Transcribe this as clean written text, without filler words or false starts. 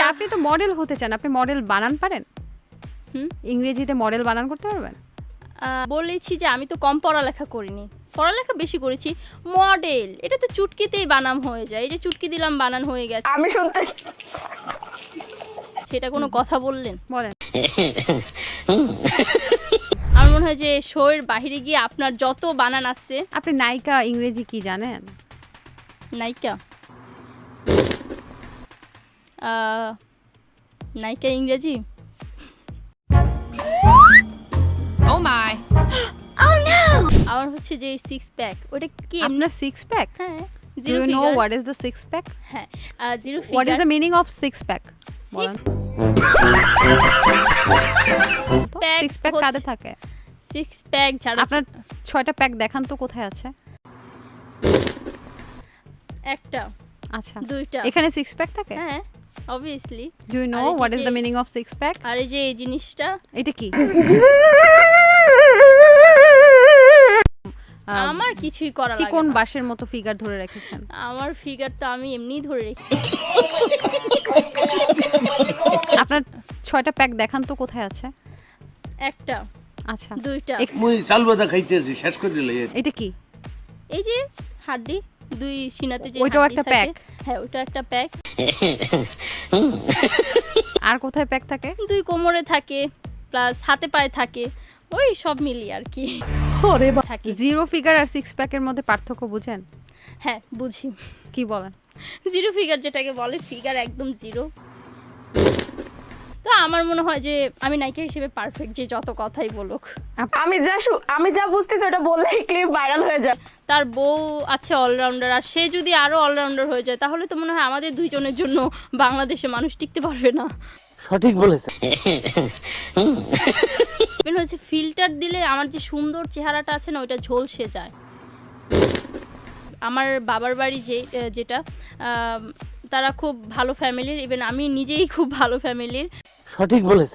আপনি তো মডেল হতে চান, আপনি মডেল বানান পারেন? ইংরেজিতে মডেল বানান করতে পারবেন? বলেছি যে আমি তো কম পড়ালেখা করিনি, পড়ালেখা বেশি করেছি। মডেল এটা তো চুটকিতেই বানান হয়ে যায়, এই যে চুটকি দিলাম বানান হয়ে গেছে। আমি শুনতে সেটা কোনো কথা বললেন? বলেন। আমার মনে হয় যে শোয়ের বাইরে গিয়ে আপনার যত বানান আছে। আপনি নায়িকা ইংরেজি কি জানেন? নায়িকা নায়িকা ইংরেজি আমার হচ্ছে যে সিক্স প্যাক, ওটা কি? আপনার সিক্স প্যাক? হ্যাঁ, Do zero you know figure. what is the six pack? হ্যাঁ, zero What figure. is the meaning of six pack? বলেন। pack Six pack হচ্ছে- কাদের থাকে? সিক্স প্যাক যারা আপনার 6টা প্যাক দেখান তো কোথায় আছে? একটা আচ্ছা, দুইটা। এখানে সিক্স প্যাক থাকে? হ্যাঁ, obviously। Do you know আর এই what is যে- the meaning of six pack? আর এই যে এই জিনিসটা এটা কি? আমার কিছুই করা লাগে চিকন না। বাঁশের মতো ফিগার ধরে রেখেছেন। আমার ফিগার তো আমি এমনিই ধরে রেখে। আপনার 6টা প্যাক দেখান তো কোথায় আছে? একটা আচ্ছা, দুইটা। মুই চালবাদা খাইতেছি শেষ করে দিলে এটা কি? এই যে হাড্ডি, দুই সিনাতে যে ওইটাও হাড্ডি একটা থাকে। প্যাক? হ্যাঁ, ওইটা একটা প্যাক। আর কোথায় প্যাক থাকে? দুই কোমরে থাকে, প্লাস হাতে পায়ে থাকে, ওই সব মিলিয়ে আর কি থাকে। জিরো ফিগার আর সিক্স প্যাকের মধ্যে পার্থক্য বুঝেন? হ্যাঁ, বুঝি। কি বলেন? জিরো ফিগার যেটাকে বলে, ফিগার একদম জিরো। তো আমার মনে হয় যে আমি নায়িকা হিসেবে পারফেক্ট, যে যত কথাই বলুক। আমি যা বুঝতেছি ওটা বললেই ক্লিপ ভাইরাল হয়ে যায়। তার বউ আছে অলরাউন্ডার, আর সে যদি আরো অলরাউন্ডার হয়ে যায় তাহলে তো মনে হয় আমাদের দুইজনের জন্য বাংলাদেশে মানুষ টিকতে পারবে না। সঠিক বলেছে। মনে হচ্ছে ফিল্টার দিলে আমার যে সুন্দর চেহারাটা আছে না, ওইটা ঝলসে যায়। আমার বাবার বাড়ি যেটা তারা খুব ভালো ফ্যামিলির, ইভেন আমি নিজেই খুব ভালো ফ্যামিলির। সঠিক বলেছে।